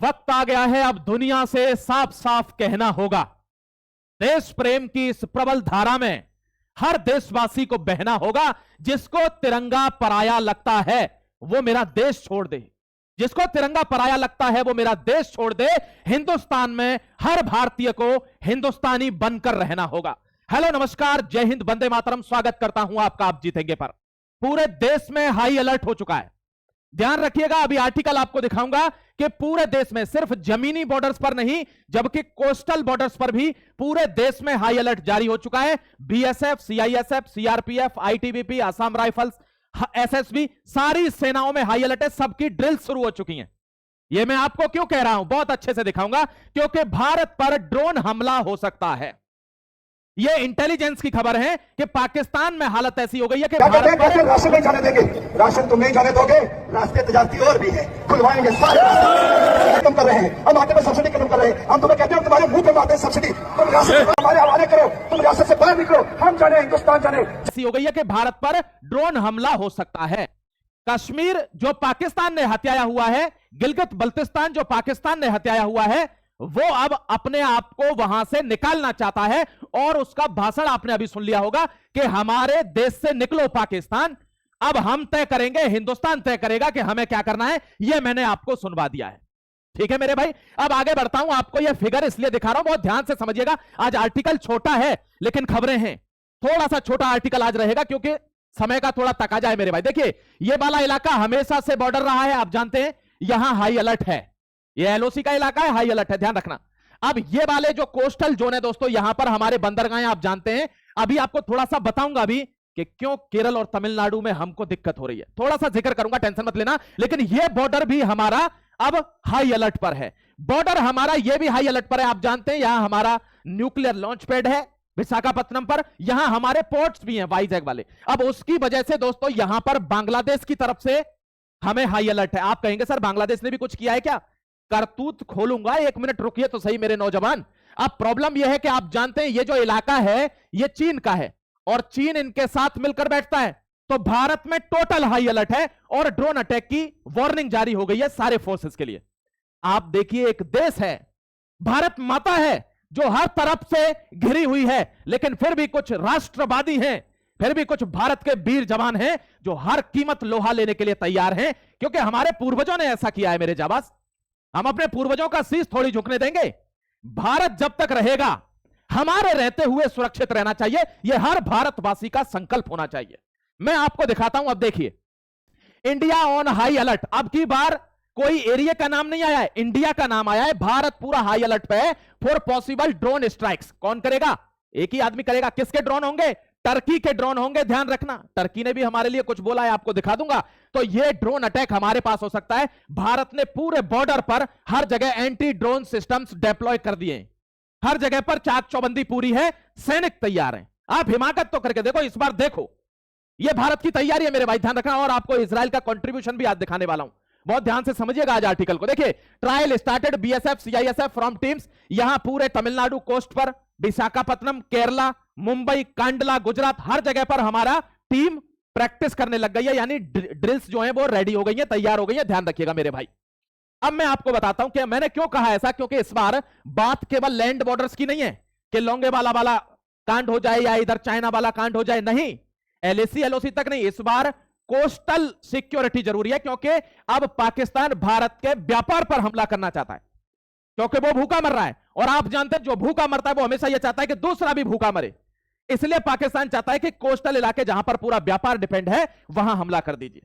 वक्त आ गया है, अब दुनिया से साफ साफ कहना होगा। देश प्रेम की इस प्रबल धारा में हर देशवासी को बहना होगा। जिसको तिरंगा पराया लगता है वो मेरा देश छोड़ दे। जिसको तिरंगा पराया लगता है वो मेरा देश छोड़ दे। हिंदुस्तान में हर भारतीय को हिंदुस्तानी बनकर रहना होगा। हेलो, नमस्कार, जय हिंद, वंदे मातरम। स्वागत करता हूं आपका आप जीतेंगे पर। पूरे देश में हाई अलर्ट हो चुका है। ध्यान रखिएगा, अभी आर्टिकल आपको दिखाऊंगा कि पूरे देश में सिर्फ जमीनी बॉर्डर्स पर नहीं जबकि कोस्टल बॉर्डर्स पर भी पूरे देश में हाई अलर्ट जारी हो चुका है। BSF, CISF, CRPF, ITBP, Assam rifles, SSB, सारी सेनाओं में हाई अलर्ट है। सबकी ड्रिल शुरू हो चुकी है। यह मैं आपको क्यों कह रहा हूं, बहुत अच्छे से दिखाऊंगा, क्योंकि भारत पर ड्रोन हमला हो सकता है। यह इंटेलिजेंस की खबर है कि पाकिस्तान में हालत ऐसी हो गई है कि भारत पर राशन नहीं जाने देंगे। राशन तुम नहीं जाने दोगे, रास्ते तजारती और भी है, खुलवाएंगे सारे रास्ते। खत्म कर रहे हैं हम, आटे में सब्सिडी खत्म कर रहे हैं हम। तुम्हें कहते हैं तुम्हारे मुंह पे मारते हैं सब्सिडी। तुम राशन हमारे हवाले करो, तुम राशन से बाहर निकलो, हम जाने हिंदुस्तान जाने। ऐसी हो गई है कि भारत पर ड्रोन हमला हो सकता है। कश्मीर जो पाकिस्तान ने हत्याया हुआ है, गिलगित बल्तिस्तान जो पाकिस्तान ने हत्याया हुआ है, वो अब अपने आप को वहां से निकालना चाहता है। और उसका भाषण आपने अभी सुन लिया होगा कि हमारे देश से निकलो पाकिस्तान, अब हम तय करेंगे, हिंदुस्तान तय करेगा कि हमें क्या करना है। यह मैंने आपको सुनवा दिया है। ठीक है मेरे भाई, अब आगे बढ़ता हूं। आपको यह फिगर इसलिए दिखा रहा हूं, बहुत ध्यान से समझिएगा। आज आर्टिकल छोटा है लेकिन खबरें हैं। थोड़ा सा छोटा आर्टिकल आज रहेगा क्योंकि समय का थोड़ा तकाजा है मेरे भाई। देखिए, यह वाला इलाका हमेशा से बॉर्डर रहा है, आप जानते हैं। यहां हाई अलर्ट है, ये एलओसी का इलाका है, हाई अलर्ट है, ध्यान रखना। अब ये वाले जो कोस्टल जोन है दोस्तों, यहां पर हमारे बंदरगाहें आप जानते हैं। अभी आपको थोड़ा सा बताऊंगा अभी कि क्यों केरल और तमिलनाडु में हमको दिक्कत हो रही है, थोड़ा सा जिक्र करूंगा, टेंशन मत लेना। लेकिन यह बॉर्डर भी हमारा अब हाई अलर्ट पर है। बॉर्डर हमारा यह भी हाई अलर्ट पर है, आप जानते हैं। यहां हमारा न्यूक्लियर लॉन्च पैड है विशाखापत्तनम पर, यहां हमारे पोर्ट्स भी हैं वाइजैक वाले। अब उसकी वजह से दोस्तों यहां पर बांग्लादेश की तरफ से हमें हाई अलर्ट है। आप कहेंगे सर बांग्लादेश ने भी कुछ किया है क्या? करतूत खोलूंगा, एक मिनट रुकिए तो सही मेरे नौजवान। अब प्रॉब्लम यह है कि आप जानते हैं ये जो इलाका है ये चीन का है और चीन इनके साथ मिलकर बैठता है। तो भारत में टोटल हाई अलर्ट है और ड्रोन अटैक की वार्निंग जारी हो गई है सारे फोर्सेस के लिए। आप देखिए, एक देश है, भारत माता है, जो हर तरफ से घिरी हुई है, लेकिन फिर भी कुछ राष्ट्रवादी हैं, फिर भी कुछ भारत के वीर जवान हैं जो हर कीमत लोहा लेने के लिए तैयार हैं, क्योंकि हमारे पूर्वजों ने ऐसा किया है मेरे जाबाज। हम अपने पूर्वजों का शीश थोड़ी झुकने देंगे। भारत जब तक रहेगा हमारे रहते हुए सुरक्षित रहना चाहिए, यह हर भारतवासी का संकल्प होना चाहिए। मैं आपको दिखाता हूं, अब देखिए, इंडिया ऑन हाई अलर्ट। अब की बार कोई एरिया का नाम नहीं आया है, इंडिया का नाम आया है। भारत पूरा हाई अलर्ट पे है फॉर पॉसिबल ड्रोन स्ट्राइक्स। कौन करेगा? एक ही आदमी करेगा। किसके ड्रोन होंगे? टर्की के ड्रोन होंगे, ध्यान रखना। टर्की ने भी हमारे लिए कुछ बोला है, आपको दिखा दूंगा। तो यह ड्रोन अटैक हमारे पास हो सकता है। भारत ने पूरे बॉर्डर पर हर जगह एंटी ड्रोन सिस्टम्स डिप्लॉय कर दिए हैं। हर जगह पर चाक चौबंदी पूरी है, सैनिक तैयार हैं। आप हिमाकत तो करके देखो, इस बार देखो, यह भारत की तैयारी है मेरे भाई, ध्यान रखना। और आपको इजराइल का कंट्रीब्यूशन भी आज दिखाने वाला हूं, बहुत ध्यान से समझिएगा आज आर्टिकल को। देखिए, trial started BSF CISF from teams. यहां पूरे तमिलनाडु कोस्ट पर, विशाखापत्तनम, केरला, मुंबई, कांडला, गुजरात, हर जगह पर हमारा टीम प्रैक्टिस करने लग गई है, यानी ड्रिल्स जो है वो रेडी हो गई है, तैयार हो गई है। ध्यान रखिएगा मेरे भाई। अब मैं आपको बताता हूं कि मैंने क्यों कहा ऐसा, क्योंकि इस बार बात केवल लैंड बॉर्डर्स की नहीं है कि लोंगेवाला वाला कांड हो जाए या इधर चाइना वाला कांड हो जाए, नहीं, एलएसी एलओसी तक नहीं। इस बार कोस्टल सिक्योरिटी जरूरी है, क्योंकि अब पाकिस्तान भारत के व्यापार पर हमला करना चाहता है, क्योंकि वो भूखा मर रहा है। और आप जानते हैं जो भूखा मरता है वो हमेशा यह चाहता है कि दूसरा भी भूखा मरे। इसलिए पाकिस्तान चाहता है कि कोस्टल इलाके जहां पर पूरा व्यापार डिपेंड है वहां हमला कर दीजिए।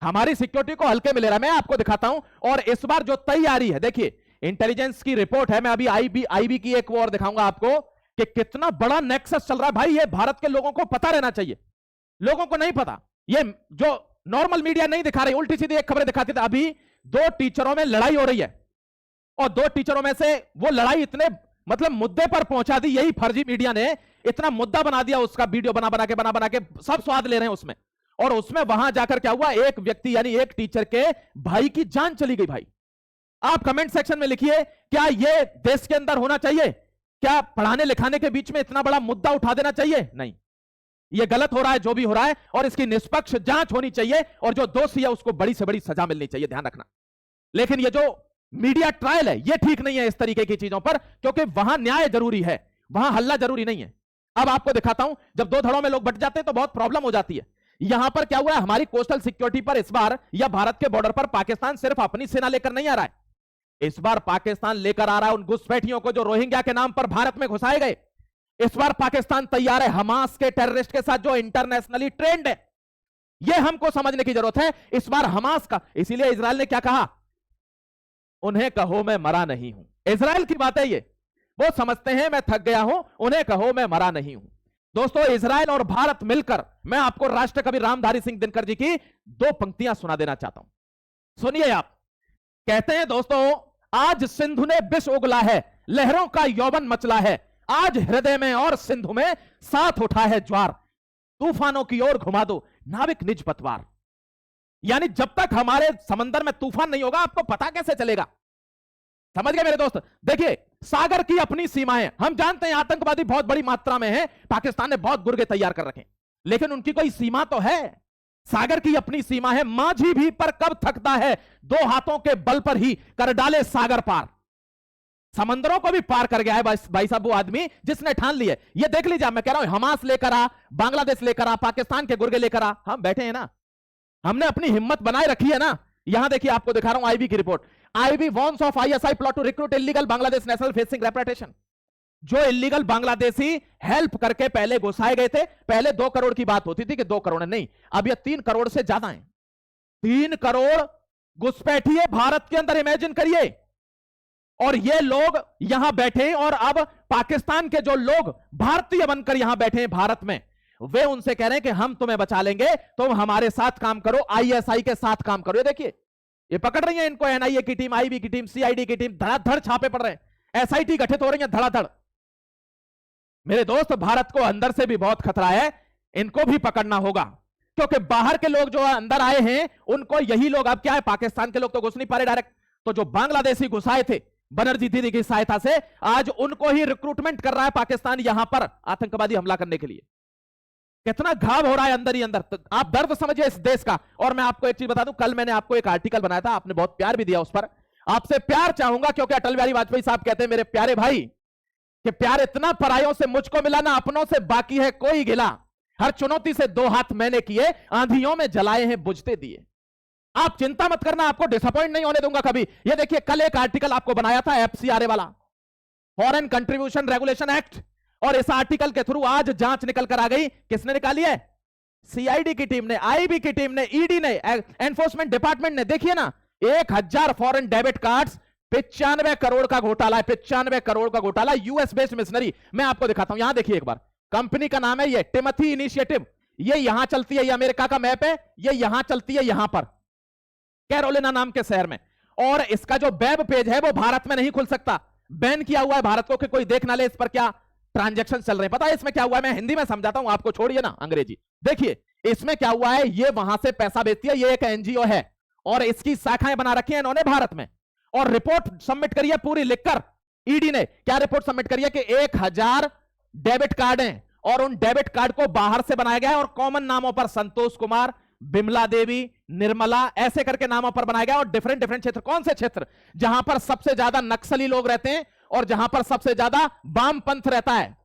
हमारी सिक्योरिटी को हल्के में ले रहा है। मैं आपको दिखाता हूं। और इस बार जो तैयारी है, देखिए, इंटेलिजेंस की रिपोर्ट है। मैं अभी आईबी की एक और दिखाऊंगा आपको कि कितना बड़ा नेक्सस चल रहा है भाई। ये भारत के लोगों को पता रहना चाहिए, लोगों को नहीं पता। ये जो नॉर्मल मीडिया नहीं दिखा रही, उल्टी सीधी एक खबरें दिखाती थी। अभी 2 टीचरों में लड़ाई हो रही है और 2 टीचरों में से वो लड़ाई इतने मतलब मुद्दे पर पहुंचा दी, यही फर्जी मीडिया ने इतना मुद्दा बना दिया, उसका वीडियो बना बना के सब स्वाद ले रहे हैं उसमें। और उसमें वहां जाकर क्या हुआ, एक व्यक्ति यानी एक टीचर के भाई की जान चली गई। भाई, आप कमेंट सेक्शन में लिखिए, क्या यह देश के अंदर होना चाहिए? क्या पढ़ाने लिखाने के बीच में इतना बड़ा मुद्दा उठा देना चाहिए? नहीं, यह गलत हो रहा है जो भी हो रहा है, और इसकी निष्पक्ष जांच होनी चाहिए और जो दोषी है उसको बड़ी से बड़ी सजा मिलनी चाहिए, ध्यान रखना। लेकिन ये जो मीडिया ट्रायल है, ये ठीक नहीं है इस तरीके की चीजों पर, क्योंकि वहां न्याय जरूरी है, वहां हल्ला जरूरी नहीं है। अब आपको दिखाता हूं, जब दो धड़ों में लोग बट जाते हैं तो बहुत प्रॉब्लम हो जाती है। यहां पर क्या हुआ है, हमारी कोस्टल सिक्योरिटी पर इस बार या भारत के बॉर्डर पर पाकिस्तान सिर्फ अपनी सेना लेकर नहीं आ रहा है, इस बार पाकिस्तान लेकर आ रहा है उन घुसपैठियों को जो रोहिंग्या के नाम पर भारत में घुसाए गए। इस बार पाकिस्तान तैयार है हमास के टेररिस्ट के साथ जो इंटरनेशनली ट्रेंड है, यह हमको समझने की जरूरत है इस बार हमास का। इसीलिए इजराइल ने क्या कहा, उन्हें कहो मैं मरा नहीं हूं। इजराइल की बात है ये, वो समझते हैं मैं थक गया हूं, उन्हें कहो मैं मरा नहीं हूं। दोस्तों, इजराइल और भारत मिलकर, मैं आपको राष्ट्रकवि रामधारी सिंह दिनकर जी की दो पंक्तियां सुना देना चाहता हूं, सुनिए आप। कहते हैं दोस्तों, आज सिंधु ने विष उगला है, लहरों का यौवन मचला है, आज हृदय में और सिंधु में साथ उठा है ज्वार, तूफानों की ओर घुमा दो नाविक निज पतवार। यानी जब तक हमारे समंदर में तूफान नहीं होगा, आपको पता कैसे चलेगा? समझ गए मेरे दोस्त? देखिए, सागर की अपनी सीमाएं, हम जानते हैं आतंकवादी बहुत बड़ी मात्रा में है, पाकिस्तान ने बहुत गुर्गे तैयार कर रखे, लेकिन उनकी कोई सीमा तो है। सागर की अपनी सीमा है, माझी भी पर कब थकता है, दो हाथों के बल पर ही कर डाले सागर पार। समंदरों को भी पार कर गया है भाई साहब वो आदमी जिसने ठान लिया। ये देख लीजिए, मैं कह रहा हूं हमास लेकर आ, बांग्लादेश लेकर आ, पाकिस्तान के गुर्गे लेकर आ, हम बैठे हैं ना, हमने अपनी हिम्मत बनाए रखी है ना। यहां देखिए, आपको दिखा रहा हूं आईबी की report, IB warns of ISI plot to recruit illegal Bangladesh national facing reputation. जो इलीगल बांग्लादेशी हेल्प करके पहले घुसाए गए थे, पहले 2 करोड़ की बात होती थी कि 2 करोड़ नहीं, अब यह 3 करोड़ से ज्यादा है। 3 करोड़ घुसपैठिए भारत के अंदर, इमेजिन करिए। और ये लोग यहां बैठे, और अब पाकिस्तान के जो लोग भारतीय बनकर यहां बैठे हैं भारत में, वे उनसे कह रहे हैं कि हम तुम्हें बचा लेंगे, तुम हमारे साथ काम करो, आईएसआई के साथ काम करो। ये देखिए, ये पकड़ रही है इनको एनआईए की टीम, आईबी की टीम, सीआईडी की टीम, धड़ाधड़ छापे पड़ रहे हैं, एसआईटी गठित हो रही है धड़ाधड़। मेरे दोस्त, भारत को अंदर से भी बहुत खतरा है, इनको भी पकड़ना होगा, क्योंकि बाहर के लोग जो अंदर आए हैं उनको यही लोग, अब क्या है, पाकिस्तान के लोग तो घुस नहीं पा रहे डायरेक्ट, तो जो बांग्लादेशी घुसाए थे बनर्जी दीदी की सहायता से, आज उनको ही रिक्रूटमेंट कर रहा है पाकिस्तान यहां पर आतंकवादी हमला करने के लिए। कितना घाव हो रहा है अंदर ही अंदर, तो आप दर्द समझिए इस देश का। और मैं आपको एक चीज बता दूं, कल मैंने आपको एक आर्टिकल बनाया था, आपने बहुत प्यार भी दिया उस पर, आपसे प्यार चाहूंगा, क्योंकि अटल बिहारी वाजपेयी साहब कहते हैं मेरे प्यारे भाई कि प्यार इतना परायों से मुझको मिला, ना अपनों से बाकी है कोई गिला, हर चुनौती से 2 हाथ मैंने किए, आंधियों में जलाए हैं बुझते दिए। आप चिंता मत करना, आपको डिसअपॉइंट नहीं होने दूंगा कभी। ये देखिए, कल एक आर्टिकल आपको बनाया था एफसीआरए वाला, फॉरेन कंट्रीब्यूशन रेगुलेशन एक्ट, और इस आर्टिकल के थ्रू आज जांच निकल कर आ गई। किसने निकाली है? सीआईडी की टीम ने, आईबी की टीम ने, ईडी ने, एनफोर्समेंट डिपार्टमेंट ने। देखिए ना, 1000 फॉरेन डेबिट कार्ड्स, 95 करोड़ का घोटाला है, 95 करोड़ का घोटाला, यूएस बेस्ड मिशनरी। मैं आपको दिखाता हूं, यहां देखिए एक बार, कंपनी का नाम है ये टिमथी इनिशिएटिव, ये यहां चलती है, ये अमेरिका का मैप है, ये यहां चलती है, यहां पर कैरोलिना नाम के शहर में। और इसका जो वेब पेज है वो भारत में नहीं खुल सकता, बैन किया हुआ है भारत को, कि कोई देख ना ले इस पर क्या ट्रांजैक्शन चल रहे हैं। पता है इसमें क्या हुआ है? मैं हिंदी में समझाता हूं आपको, छोड़िए ना अंग्रेजी। देखिए इसमें क्या हुआ है, ये वहां से पैसा भेजती है, ये एक एनजीओ है, और इसकी शाखाएं बना रखी है इन्होंने भारत में, और रिपोर्ट सबमिट करी है पूरी लिखकर। ईडी ने क्या रिपोर्ट सबमिट करी है कि 1000 डेबिट कार्ड हैं, और उन डेबिट कार्ड को बाहर से बनाया गया है, और कॉमन नामों पर संतोष कुमार, बिमला देवी, निर्मला, ऐसे करके नामों पर बनाया गया, और डिफरेंट डिफरेंट क्षेत्र। कौन से क्षेत्र? जहां पर सबसे ज्यादा नक्सली लोग रहते हैं, और जहां पर सबसे ज्यादा वामपंथ रहता है,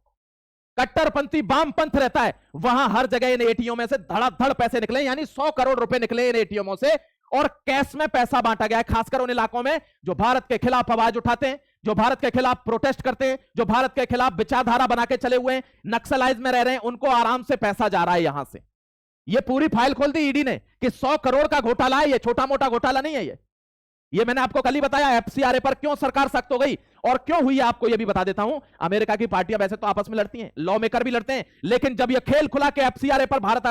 कट्टरपंथी वामपंथ रहता है, वहां हर जगह इन एटीएम में से धड़ाधड़ पैसे निकले, यानी 100 करोड़ रुपए निकले इन एटीएमों से, और कैश में पैसा बांटा गया है, खासकर उन इलाकों में जो भारत के खिलाफ आवाज उठाते हैं, जो भारत के खिलाफ प्रोटेस्ट करते हैं, जो भारत के खिलाफ विचारधारा बना के चले हुए हैं, नक्सलाइज में रह रहे हैं, उनको आराम से पैसा जा रहा है यहां से। ये पूरी फाइल खोल दी ईडी ने कि 100 करोड़ का घोटाला है, ये छोटा मोटा घोटाला नहीं है। ये मैंने आपको कल ही बताया, एफसीआरए पर क्यों सरकार सख्त हो गई और क्यों हुई, आपको ये भी बता देता हूं। अमेरिका की पार्टियां वैसे तो आपस में लड़ती हैं, लॉ मेकर भी लड़ते हैं, लेकिन जब ये खेल खुला के एफसीआरए पर भारत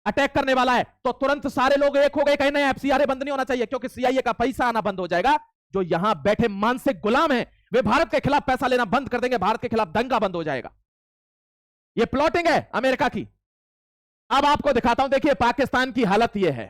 अटैक करने वाला है, तो तुरंत सारे लोग एक हो गए, कहीं नहीं एफसीआरए बंद नहीं होना चाहिए, क्योंकि सीआईए का पैसा आना बंद हो जाएगा। जो यहां बैठे मानसिक गुलाम हैं, वे भारत के खिलाफ पैसा लेना बंद कर देंगे, भारत के खिलाफ दंगा बंद हो जाएगा। यह प्लॉटिंग है अमेरिका की। अब आपको दिखाता हूं, देखिए पाकिस्तान की हालत यह है।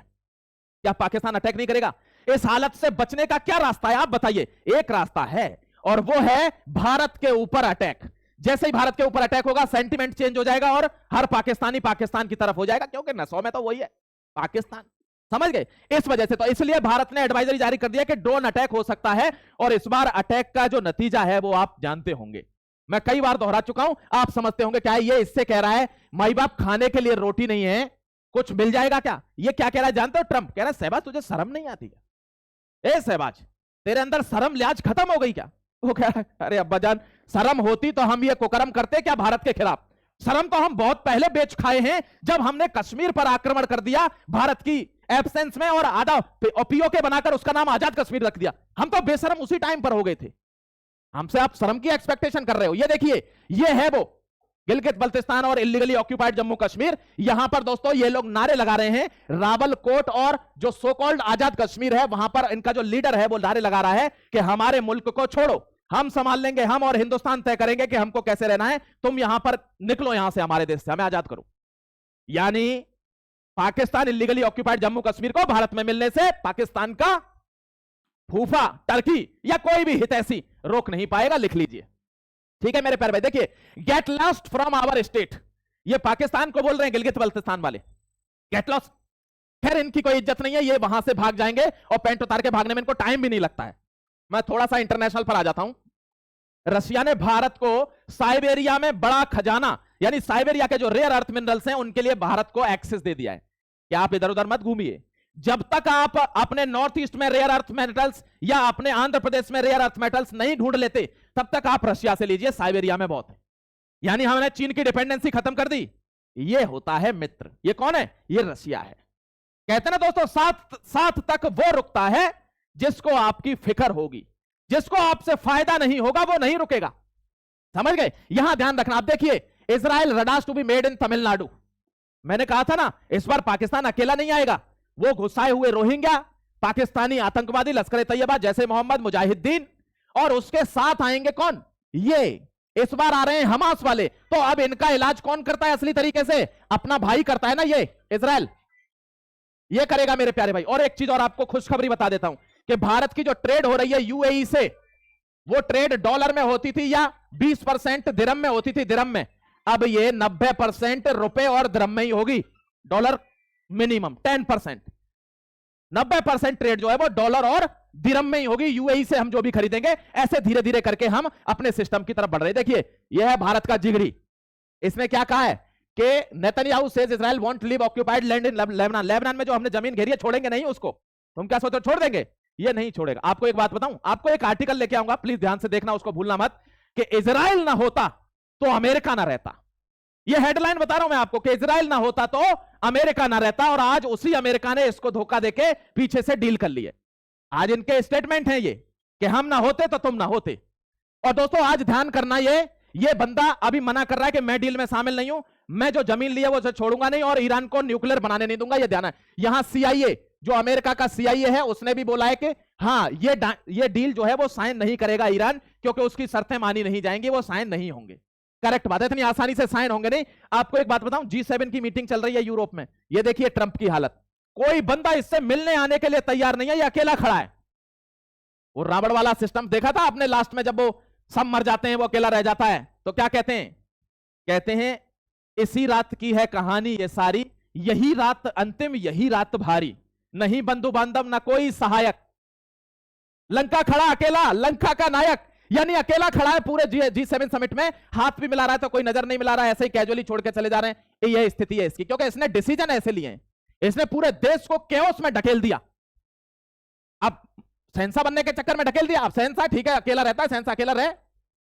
क्या पाकिस्तान अटैक नहीं करेगा? इस हालत से बचने का क्या रास्ता है, आप बताइए। एक रास्ता है, और वो है भारत के ऊपर अटैक। जैसे ही भारत के ऊपर अटैक होगा, सेंटिमेंट चेंज हो जाएगा, और हर पाकिस्तानी पाकिस्तान की तरफ हो जाएगा, क्योंकि नसों में तो वही है पाकिस्तान। समझ गए? इस वजह से तो इसलिए भारत ने एडवाइजरी जारी कर दिया कि ड्रोन अटैक हो सकता है, और इस बार अटैक का जो नतीजा है वो आप जानते होंगे। मैं कई बार दोहरा चुका हूं, आप समझते होंगे क्या ये इससे कह रहा है माई बाप खाने के लिए रोटी नहीं है, कुछ मिल जाएगा क्या? ये क्या कह रहा है जानते हो? ट्रंप कह रहा है शहबाज तुझे शर्म नहीं आती क्या? ए शहबाज तेरे अंदर शर्म लिहाज खत्म हो गई क्या? वो कह रहा है अरे अब्बा जान शर्म होती तो हम ये कुकर्म करते क्या भारत के खिलाफ? शर्म तो हम बहुत पहले बेच खाए हैं जब हमने कश्मीर पर आक्रमण कर दिया भारत की एब्सेंस में, और आधा पीओके बनाकर उसका नाम आजाद कश्मीर रख दिया। हम तो बेशरम उसी टाइम पर हो गए थे। हमसे आप शर्म की एक्सपेक्टेशन कर रहे हो? ये देखिए, ये है वो गिलगित बल्तिस्तान और इलीगली ऑक्यूपाइड जम्मू कश्मीर। यहां पर दोस्तों ये लोग नारे लगा रहे हैं, रावलकोट और जो सो कॉल्ड आजाद कश्मीर है वहां पर इनका जो लीडर है वो नारे लगा रहा है कि हमारे मुल्क को छोड़ो, हम संभाल लेंगे, हम और हिंदुस्तान तय करेंगे कि हमको कैसे रहना है, तुम यहां पर निकलो, यहां से हमारे देश से हमें आजाद करो। यानी पाकिस्तान इलीगली ऑक्यूपाइड जम्मू कश्मीर को भारत में मिलने से पाकिस्तान का फूफा टर्की या कोई भी हितैषी रोक नहीं पाएगा। लिख लीजिए, ठीक है मेरे प्यारे भाई। देखिए, get lost from our state, ये पाकिस्तान को बोल रहे हैं गिलगित बल्तिस्तान वाले, गेट लॉस्ट। खैर इनकी कोई इज्जत नहीं है, ये वहां से भाग जाएंगे और पैंट उतार के भागने में इनको टाइम भी नहीं लगता है। मैं थोड़ा सा इंटरनेशनल पर आ जाता हूं। रशिया ने भारत को साइबेरिया में बड़ा खजाना, यानी साइबेरिया के जो रेयर अर्थ मिनरल्स हैं उनके लिए भारत को एक्सेस दे दिया है कि आप इधर उधर मत घूमिए। जब तक आप अपने नॉर्थ ईस्ट में रेयर अर्थ मेटल्स या अपने आंध्र प्रदेश में रेयर अर्थ मेटल्स नहीं ढूंढ लेते, तब तक आप रशिया से लीजिए, साइबेरिया में बहुत है। यानी हमने चीन की डिपेंडेंसी खत्म कर दी। ये होता है मित्र। ये कौन है? ये रशिया है। कहते ना दोस्तों, साथ तक वो रुकता है जिसको आपकी फिक्र होगी, जिसको आपसे फायदा नहीं होगा वो नहीं रुकेगा। समझ गए? यहां ध्यान रखना। आप देखिए, Israel radars to be made in Tamil Nadu. मैंने कहा था ना इस बार पाकिस्तान अकेला नहीं आएगा, वो घुसाए हुए रोहिंग्या, पाकिस्तानी आतंकवादी लश्कर तैयबा जैसे मोहम्मद मुजाहिदीन, और उसके साथ आएंगे कौन? ये इस बार आ रहे हैं हमास वाले। तो अब इनका इलाज कौन करता है असली तरीके से? अपना भाई करता है ना, ये इजराइल ये करेगा मेरे प्यारे भाई। और एक चीज और आपको खुशखबरी बता देता हूं कि भारत की जो ट्रेड हो रही है यूएई से, वो ट्रेड डॉलर में होती थी या 20% दिरहम में होती थी, दिरहम में। अब ये 90% रुपए और दिरहम में ही होगी, डॉलर मिनिमम 10%। 90% ट्रेड जो है वो डॉलर और दिरहम में ही होगी। यूएई से हम जो भी खरीदेंगे, ऐसे धीरे धीरे करके हम अपने सिस्टम की तरफ बढ़ रहे हैं। देखिए, यह है भारत का जिगरी। इसने क्या कहा है कि Netanyahu says Israel want leave occupied land in Lebanon. Lebanon में जो हमने जमीन घेरी है, छोड़ेंगे नहीं उसको। तुम क्या सोचो छोड़ देंगे? ये नहीं छोड़ेगा। आपको एक बात बताऊं, आपको एक आर्टिकल लेके आऊंगा, प्लीज ध्यान से देखना, उसको भूलना मत, कि इजराइल ना होता तो अमेरिका ना रहता। ये हेडलाइन बता रहा हूं मैं आपको कि इजराइल ना होता तो अमेरिका ना रहता, और आज उसी अमेरिका ने इसको धोखा देके पीछे से डील कर ली है। आज इनके स्टेटमेंट है ये कि हम ना होते तो तुम ना होते। और दोस्तों आज ध्यान करना, ये बंदा अभी मना कर रहा है कि मैं डील में शामिल नहीं हूं, मैं जो जमीन ली है वो छोड़ूंगा नहीं, और ईरान को न्यूक्लियर बनाने नहीं दूंगा। ये ध्यान है। यहां सीआईए, जो अमेरिका का सीआईए है, उसने भी बोला है कि हां ये डील जो है वो साइन नहीं करेगा ईरान, क्योंकि उसकी शर्तें मानी नहीं जाएंगी, वो साइन नहीं होंगे। करेक्ट बात है, इतनी आसानी से साइन होंगे नहीं। आपको एक बात बताऊं, G7 की मीटिंग चल रही है यूरोप में। ये देखिए ट्रंप की हालत, कोई बंदा इससे मिलने आने के लिए तैयार नहीं है, ये अकेला खड़ा है। वो रावण वाला सिस्टम देखा था आपने लास्ट में, जब वो सब मर जाते हैं वो अकेला रह जाता है, तो क्या कहते हैं? कहते हैं इसी रात की है कहानी ये सारी, यही रात अंतिम, यही रात भारी, नहीं बंधु बांधव ना कोई सहायक, लंका खड़ा अकेला, लंका का नायक। यानी अकेला खड़ा है पूरे G7 समिट में, हाथ भी मिला रहा है तो कोई नजर नहीं मिला रहा है, ऐसे ही कैजुअली छोड़ के चले जा रहे हैं। यह स्थिति है इसकी, क्योंकि इसने डिसीजन ऐसे लिए हैं, इसने पूरे देश को केओस में ढकेल दिया। अब सेंसा बनने के चक्कर में ढकेल दिया। अब सेंसा ठीक है अकेला रहता है, सेंसा अकेला रहे।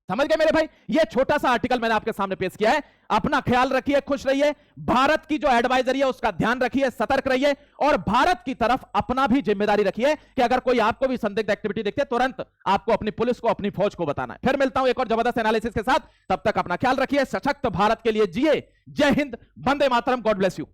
समझ गए मेरे भाई? ये छोटा सा आर्टिकल मैंने आपके सामने पेश किया है। अपना ख्याल रखिए, खुश रहिए, भारत की जो एडवाइजरी है उसका ध्यान रखिए, सतर्क रहिए, और भारत की तरफ अपना भी जिम्मेदारी रखिए कि अगर कोई आपको भी संदिग्ध एक्टिविटी दिखते है, तुरंत आपको अपनी पुलिस को, अपनी फौज को बताना है। फिर मिलता हूं एक और जबरदस्त एनालिसिस के साथ, तब तक अपना ख्याल रखिए, सशक्त भारत के लिए जिए। जय Hind, Vande Mataram, God bless you.